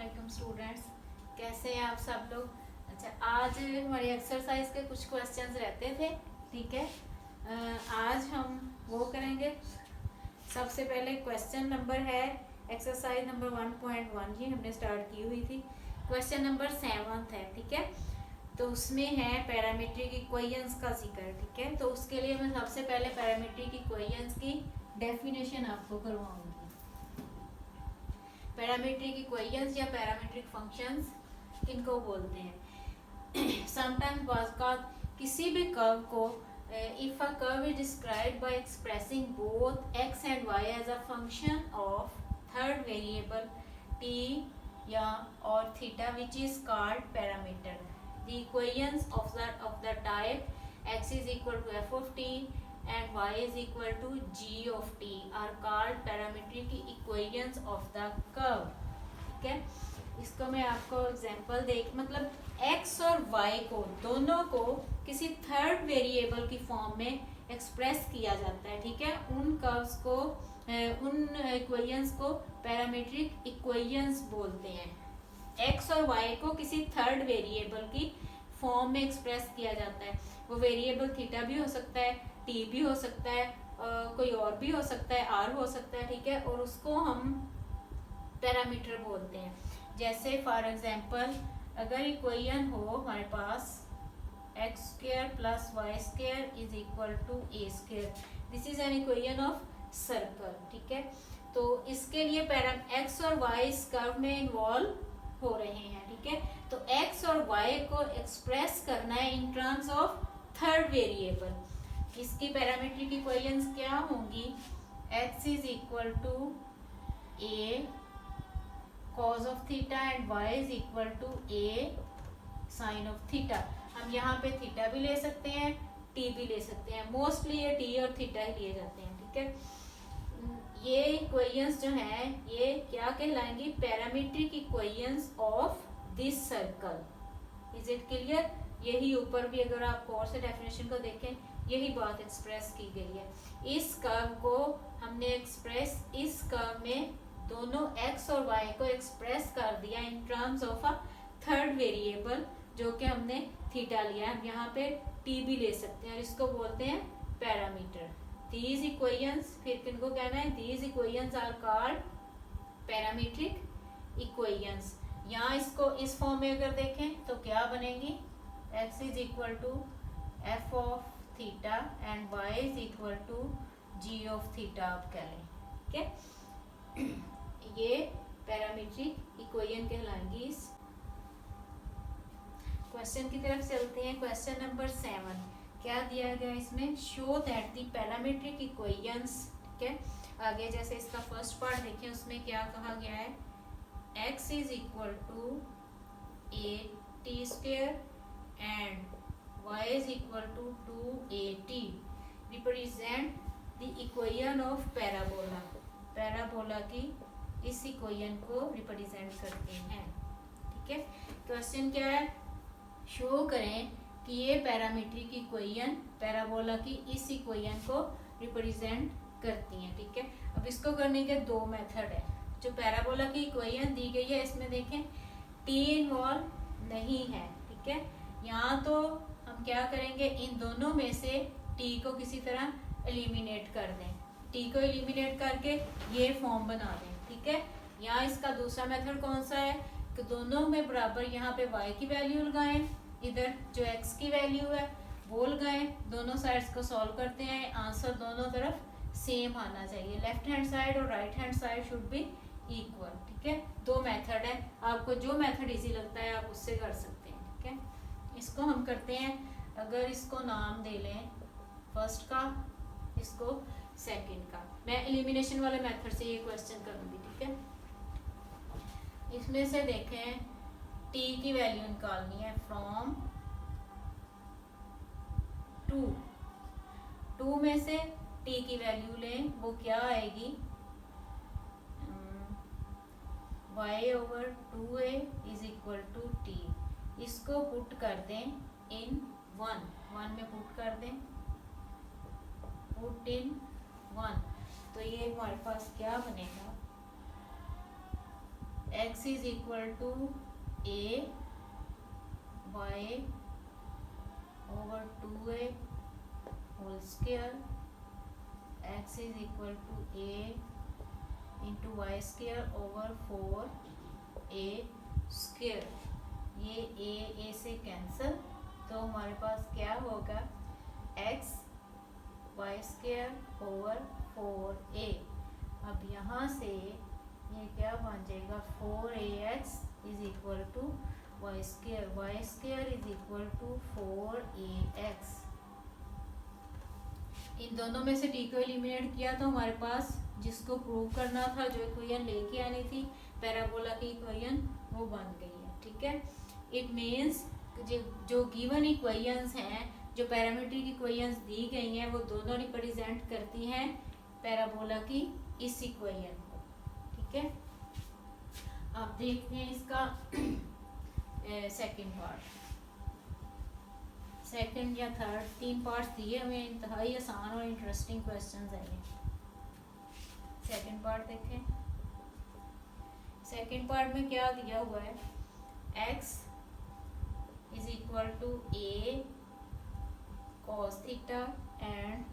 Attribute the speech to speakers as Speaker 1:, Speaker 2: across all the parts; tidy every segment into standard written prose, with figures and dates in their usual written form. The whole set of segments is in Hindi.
Speaker 1: वालेकुम स्टूडेंट्स, कैसे हैं आप सब लोग। अच्छा, आज हमारी एक्सरसाइज के कुछ क्वेश्चंस रहते थे। ठीक है, आज हम वो करेंगे। सबसे पहले क्वेश्चन नंबर है एक्सरसाइज नंबर 1.1, ये हमने स्टार्ट की हुई थी। क्वेश्चन नंबर 7 है। ठीक है, तो उसमें है पैरामीट्रिक इक्वेशंस का जिक्र। ठीक है, तो उसके लिए मैं सबसे पहले पैरामीट्रिक इक्वेशंस की डेफिनेशन आपको करवाऊंगी। पैरामीट्रिक इक्वेशंस या पैरामीट्रिक फंक्शंस किनको बोलते हैं। समटाइम्स बाज़ किसी भी कर्व को if a curve is described by expressing both x and y as a function of third variable t या और theta which is called parameter. The equations of the type x is equal to f of t and y is equal to g of t are called parametric equations of the curve। ठीक है, इसको मैं आपको एग्जांपल मतलब x और y को दोनों को किसी थर्ड वेरिएबल की फॉर्म में एक्सप्रेस किया जाता है। ठीक है, उन कर्व्स को उन इक्वेशंस को पैरामीट्रिक इक्वेशंस बोलते हैं। x और y को किसी थर्ड वेरिएबल की फॉर्म में एक्सप्रेस किया जाता है। वो वेरिएबल थीटा भी हो सकता है, टी भी हो सकता है, कोई और भी हो सकता है, आर हो सकता है। ठीक है, और उसको हम पैरामीटर बोलते हैं। जैसे फॉर एग्जांपल अगर इक्वेशन हो हमारे पास x square plus y square is equal to a square, this is an equation of circle. ठीक है, तो इसके लिए एक्स और वाई इस कर्व में इन्वॉल्व हो रहे हैं। ठीक है, तो एक्स और वाई को एक्सप्रेस करना है in terms of third variable. इसकी पैरामीट्रिक इक्वेशंस क्या होंगी, x is equal to a cos of theta and y is equal to a sin of theta. हम यहाँ पे थीटा भी ले सकते हैं, t भी ले सकते हैं, मोस्टली ये t और थीटा ही लिए जाते हैं। ठीक है, ये इक्वेशंस जो हैं ये क्या कहलाएंगी, parametric equations of this circle. Is it clear. यही ऊपर भी अगर आप और से डेफिनेशन को देखें यही बात एक्सप्रेस की गई है। इस कर्व को हमने एक्सप्रेस इस कर्व में दोनों x और y को एक्सप्रेस कर दिया इन terms of a third variable जो कि हमने थीटा लिया है। हम यहाँ पे t भी ले सकते हैं और इसको बोलते हैं पैरामीटर। दीज इक्वेशंस, फिर किनको कहना है, these equations are called parametric equations. यहाँ इसको इस फॉर्म में अगर देखें तो क्या बनेगी, x is equal to f of theta and y is equal to g of theta आप कह लें। ठीक है, ये पैरामीट्रिक इक्वेशन कहलाएंगी। इस क्वेश्चन की तरफ चलते हैं। क्वेश्चन नंबर 7 क्या दिया गया इसमें, show that the parametric equations. ठीक है, आगे जैसे इसका फर्स्ट पार्ट देखें उसमें क्या कहा गया है, x is equal to a t square and y is equal to 2at represent the equation of parabola। Parabola की इस इक्वेशन को रिप्रेजेंट करते हैं। ठीक है, क्वेश्चन क्या है, शो करें कि ये पैरामीट्रिक इक्वेशन पैराबोला की इस इक्वेशन को रिप्रेजेंट करती हैं। ठीक है, अब इसको करने के दो मेथड है। जो पैराबोला की इक्वेशन दी गई है इसमें देखें t इन्वॉल्व नहीं है। ठीक है, यहाँ तो हम क्या करेंगे, इन दोनों में से t को किसी तरह एलिमिनेट कर दें, t को एलिमिनेट करके ये फॉर्म बना दें। ठीक है, यहाँ इसका दूसरा मेथड कौन सा है कि दोनों में बराबर यहाँ पे y की वैल्यू लगाएं, इधर जो x की वैल्यू है वो लगाएं, दोनों साइड्स को सॉल्व करते हैं, आंसर दोनों तरफ सेम आना चाहिए। लेफ्ट हैंड साइड और right hand side should be equal. ठीक है, दो मेथड है, आपको जो मेथड इजी लगता है आप उससे कर सकते हैं। ठीक है, इसको हम करते हैं, अगर इसको नाम दे लें फर्स्ट का, इसको सेकंड का। मैं एलिमिनेशन वाले मेथड से ये क्वेश्चन करूँगी। ठीक है, इसमें से देखें t की वैल्यू निकालनी है फ्रॉम 2 में से t की वैल्यू लें, वो क्या आएगी, y over 2a is equal to t। इसको पुट कर दें इन 1 में पुट कर दें, पुट इन 1, तो ये हमारे पास क्या बनेगा, x is equal to a y over 2a whole square, x is equal to a into y square over 4a square. ये a से कैंसिल, तो हमारे पास क्या होगा x y square over 4a. अब यहाँ से ये क्या बन जाएगा 4ax is equal to y square is equal to 4ax. इन दोनों में से d को एलिमिनेट किया तो हमारे पास जिसको प्रूव करना था, जो इक्वेशन लेके आनी थी पैराबोला की इक्वेशन, वो बन गई है. ठीक है, इट मीन्स जो गिवन इक्वेशंस हैं, जो पैरामीट्रिक इक्वेशंस दी गई हैं, वो दोनों रिप्रेजेंट करती हैं पैराबोला की इस इक्वेशन को. ठीक है, अब देखते हैं इसका सेकंड पार्ट. सेकंड या थर्ड, 3 पार्ट्स दिए हमें. इंतहाई आसान और इंटरेस्टिंग क्वेश्चंस हैं ये. सेकंड पार्ट देखें. सेकंड पार्ट में क्या दिया हुआ है, x is equal to a cos theta and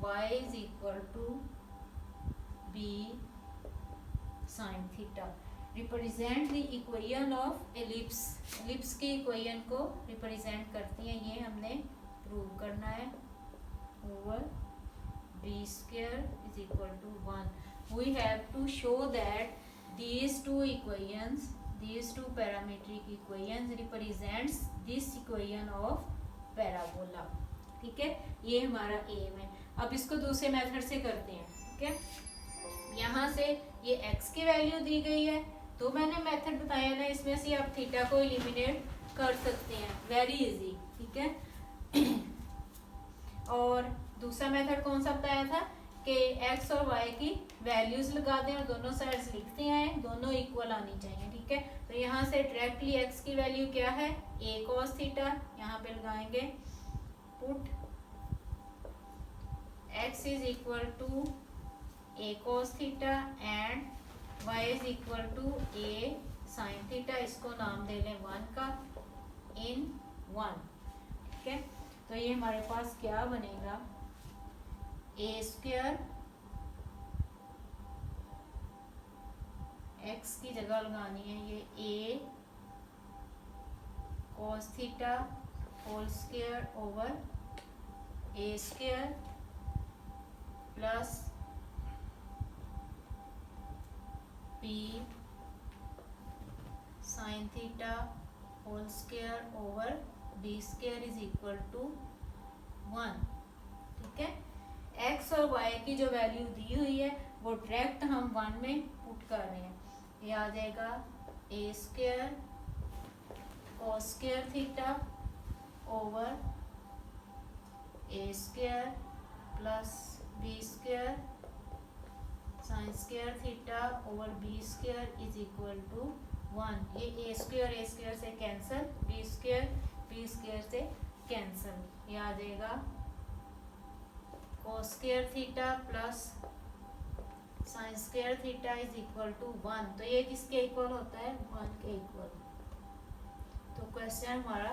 Speaker 1: y is equal to b sin theta. Represent the equation of ellipse. Ellipse की इक्वेशन को रिप्रेजेंट करती हैं, ये हमने प्रूव करना है. Over b square is equal to 1. We have to show that these two equations, these two parametric equations represents this equation of parabola. ठीक है, ये हमारा एम है. अब इसको दूसरे मेथड से करते हैं. ठीक है, यहाँ से ये x की वैल्यू दी गई है, तो मैंने मेथड बताया ना, इसमें से आप थीटा को एलिमिनेट कर सकते हैं, वेरी इजी. ठीक है, और दूसरा मेथड कौन सा बताया था कि x और y की वैल्यूज लगा दें और दोनों साइड्स लिखते हैं, दोनों इक्वल आनी चाहिए. ठीक है, तो यहाँ से डायरेक्टली x की वैल्यू क्या है, a cos थीटा. यहाँ पे लगाएंगे put x is equal to a cos theta and y is equal to a sin theta. इसको नाम दे लें 1 का इन 1. ठीक है, तो ये हमारे पास क्या बनेगा, a स्क्वायर x की जगह लगानी है ये a cos theta whole square over a square plus b sin theta whole square over b square is equal to 1. ठीक है, x और y की जो वैल्यू दी हुई है वो डायरेक्ट हम 1 में पुट कर रहे हैं. ये आ जाएगा a square cos square theta over a square plus b square sin square theta over b square is equal to 1. ये a स्क्वायर से कैंसिल, b स्क्वायर से कैंसिल. ये आ जाएगा cos square theta plus sin square theta is equal to 1. तो ये किसके इक्वल होता है, 1 के इक्वल. तो क्वेश्चन हमारा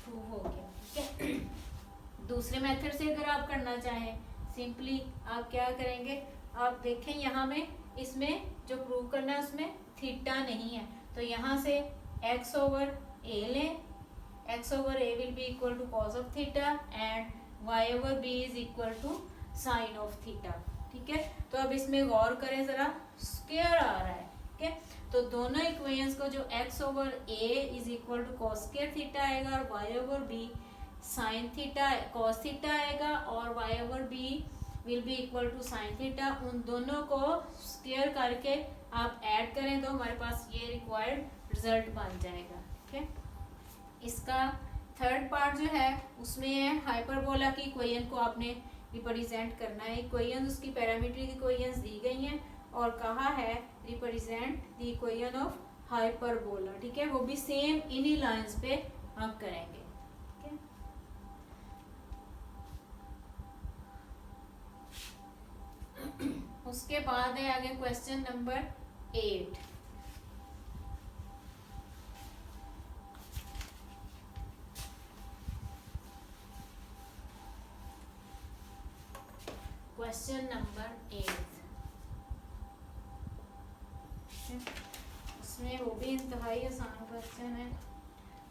Speaker 1: प्रूव हो गया. ठीक है, दूसरे मेथड से अगर आप करना चाहें, सिंपली आप क्या करेंगे, आप देखें यहाँ में इसमें जो प्रूव करना है उसमें थीटा नहीं है, तो यहाँ से x ओवर a लें. x over a will be equal to cos of theta and y over b is equal to sine of theta. ठीक है, तो अब इसमें गौर करें जरा, स्क्वायर आ रहा है. ठीक है, तो दोनों इक्वेशंस को जो x over a is equal to cos square theta आएगा और y over b sine theta cos theta आएगा और y over b will be equal to sine theta. उन दोनों को स्क्वायर करके आप ऐड करें तो हमारे पास ये रिक्वायर्ड रिजल्ट बन जाएगा. ठीक है, इसका थर्ड पार्ट जो है उसमें है हाइपरबोला की इक्वेशन को आपने रिप्रेजेंट करना है. इक्वेशन उसकी पैरामीट्रिक इक्वेशंस दी गई हैं और कहा है represent the equation of hyperbola. ठीक है, वो भी सेम इन्हीं लाइंस पे हम करेंगे. ठीक है, उसके बाद है आगे क्वेश्चन नंबर 8. क्वेश्चन नंबर 8, इसमें वो भी इंतहाई आसान क्वेश्चन है।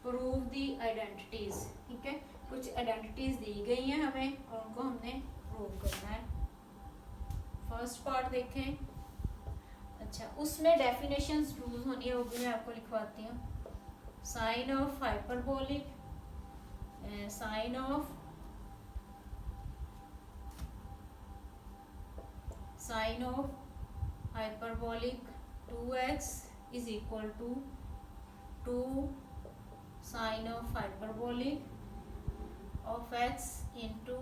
Speaker 1: प्रूव दी आइडेंटिटीज, ठीक है, कुछ आइडेंटिटीज दी गई हैं हमें और उनको हमने प्रूव करना है। फर्स्ट पार्ट देखें। अच्छा, उसमें डेफिनेशंस यूज होनी है, वो भी मैं आपको लिखवाती हूँ। Sine of hyperbolic, sine of hyperbolic 2x is equal to 2 sine of hyperbolic of x into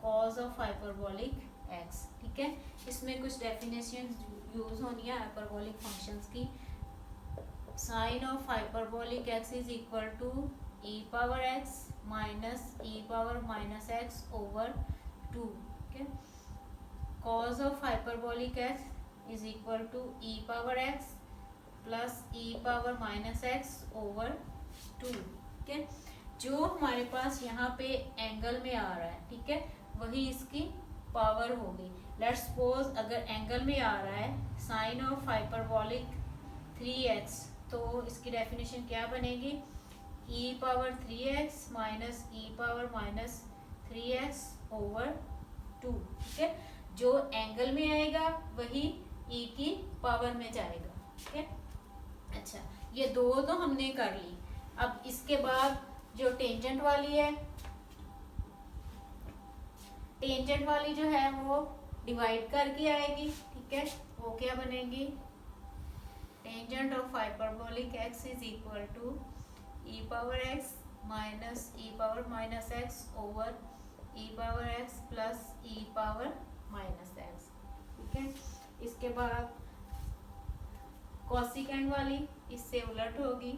Speaker 1: cos of hyperbolic x, ठीक है। इसमें कुछ डेफिनेशन यूज होनी है हाइपरबोलिक फंक्शंस की। Sine of hyperbolic x is equal to e power x minus e power minus x over 2, ठीक है। Cos of hyperbolic x is equal to e power x plus e power minus x over 2, ठीक है। जो हमारे पास यहाँ पे एंगल में आ रहा है, ठीक है, वही इसकी पावर होगी। लेट्स सपोज अगर एंगल में आ रहा है साइन ऑफ हाइपरबोलिक 3x, तो इसकी डेफिनेशन क्या बनेगी? e power 3x minus e power minus 3x over 2, ठीक है। जो एंगल में आएगा वही e की पावर में जाएगा, ठीक है। अच्छा, ये दो तो हमने कर ली। अब इसके बाद जो टेंजेंट वाली है, टेंजेंट वाली जो है वो डिवाइड करके आएगी, ठीक है। वो क्या बनेगी? Tangent of hyperbolic x is equal to e power x minus e power minus x over e power x plus e power minus x, ठीक है। इसके बाद कॉसिकेंट वाली इससे उलट होगी,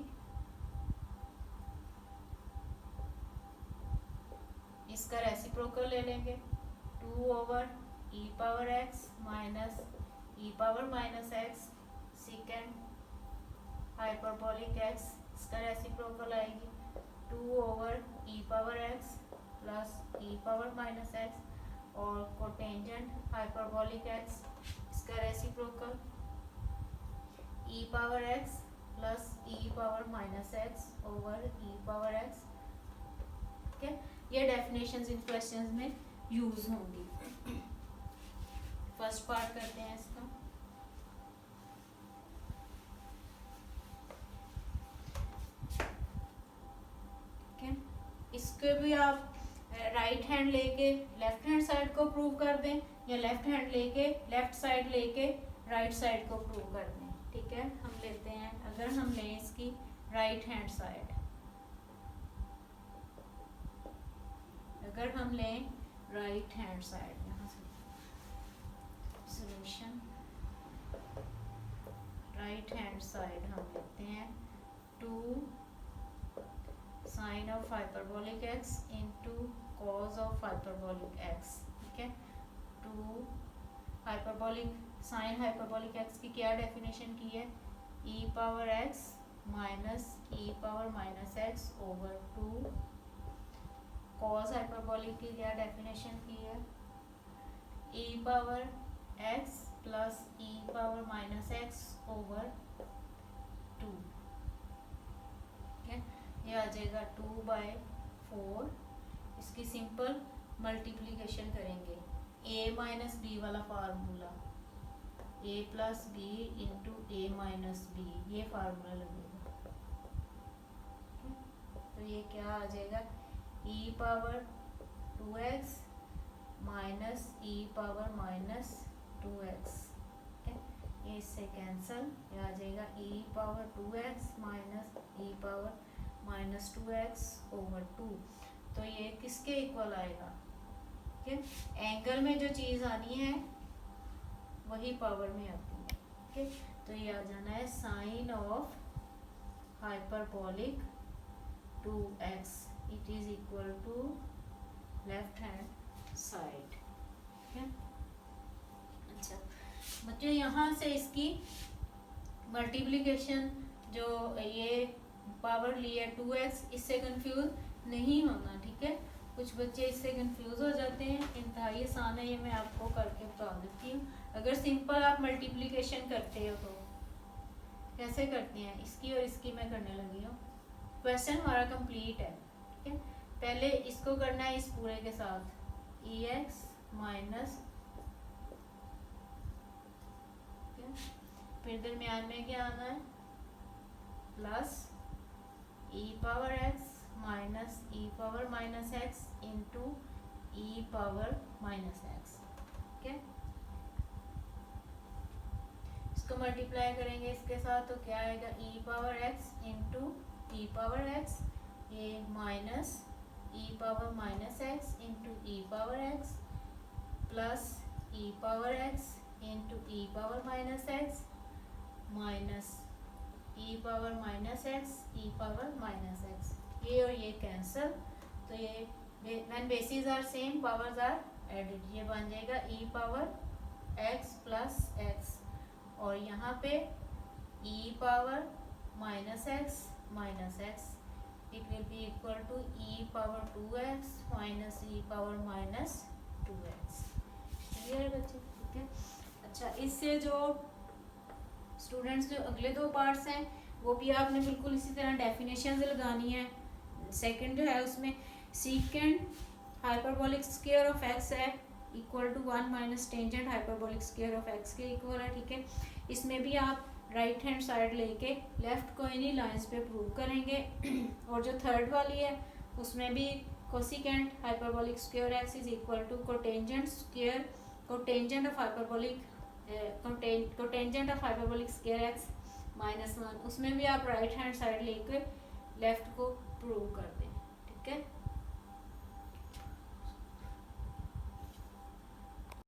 Speaker 1: इसका रेसिप्रोकल ले लेंगे 2 over e power x minus e power minus x second hyperbolic x, इसका रेसिप्रोकल आएगी 2 over e power x plus e power minus x, और कोटेंजेंट हाइपरबोलिक x, इसका reciprocal e power x plus e power minus x over e power x, ठीक है। ये डेफिनेशंस इन क्वेश्चंस में यूज होंगी। फर्स्ट पार्ट करते हैं इसका। ठीक है, इसके भी आप राइट हैंड लेके लेफ्ट हैंड साइड को प्रूव कर दें, या लेफ्ट हैंड लेके लेफ्ट साइड लेके राइट साइड को प्रूव कर दें, ठीक है। हम लेते हैं, अगर हम लें इसकी राइट हैंड साइड, अगर हम लें राइट हैंड साइड, यहाँ से सॉल्यूशन राइट हैंड साइड हम लेते हैं 2 sine of hyperbolic x into cos of hyperbolic x, ठीक है। 2 हाइपरबोलिक साइन हाइपरबोलिक x की क्या डेफिनेशन की है? e power x minus e power minus x over 2। Cos hyperbolic की क्या डेफिनेशन की है? e power x plus e power minus x over 2, ठीक है। ये आ जाएगा 2/4। इसकी सिंपल मल्टीप्लिकेशन करेंगे, a माइनस बी वाला formula, a plus b into a minus b, ये फार्मूला लगेगा। तो ये क्या आ जाएगा? e power 2x minus e power minus 2x, ठीक है। ये इससे कैंसल, ये आ जाएगा e power 2x minus e power minus 2x over 2। तो ये किसके इक्वल आएगा? ठीक है, एंगल में जो चीज़ आनी है वही पावर में आती है, ठीक है। तो ये आ जाना है sine of hyperbolic 2x, it is equal to left hand side, ठीक है। अच्छा बच्चों, यहाँ से इसकी मल्टीप्लिकेशन जो ये पावर ली है 2x, इससे कंफ्यूज नहीं होना, ठीक है। कुछ बच्चे इससे कंफ्यूज हो जाते हैं, इंतहाई आसान है ये, मैं आपको करके बता देती हूँ। अगर सिंपल आप मल्टीप्लिकेशन करते हो तो कैसे करते हैं, इसकी और इसकी मैं करने लगी हूँ। क्वेश्चन हमारा कंप्लीट है, ठीक है। पहले इसको करना है इस पूरे के साथ, EX माइनस, फिर दरमियान में क्या आना है, plus e power x minus e power minus x into e power minus x, ठीक है। इसको मल्टीप्लाई करेंगे इसके साथ तो क्या आएगा, e power x into e power x, ये minus e power minus x into e power x, plus e power x into e power minus x, minus e power minus x, e power minus x, ये और ये कैंसिल, तो ये when bases are same powers are added, ये बन जाएगा e power x plus x, और यहाँ पे e power minus x minus x, it will be equal to e power 2x minus e power minus 2x। Clear बच्चे, ठीक है। अच्छा, इससे जो स्टूडेंट्स जो अगले दो पार्ट्स हैं वो भी आपने बिल्कुल इसी तरह डेफिनेशंस लगानी है। सेकंड जो है उसमें secant hyperbolic square of x है equal to 1 minus tangent hyperbolic square of x के इक्वल है, ठीक है। इसमें भी आप राइट हैंड साइड लेके लेफ्ट को इन्हीं लाइंस पे प्रूव करेंगे। और जो थर्ड वाली है उसमें भी cosecant hyperbolic square x is equal to cotangent square cotangent of hyperbolic cotangent of hyperbolic square x minus 1, उसमें भी आप राइट हैंड साइड लेकर लेफ्ट को प्रूव कर दें, ठीक है।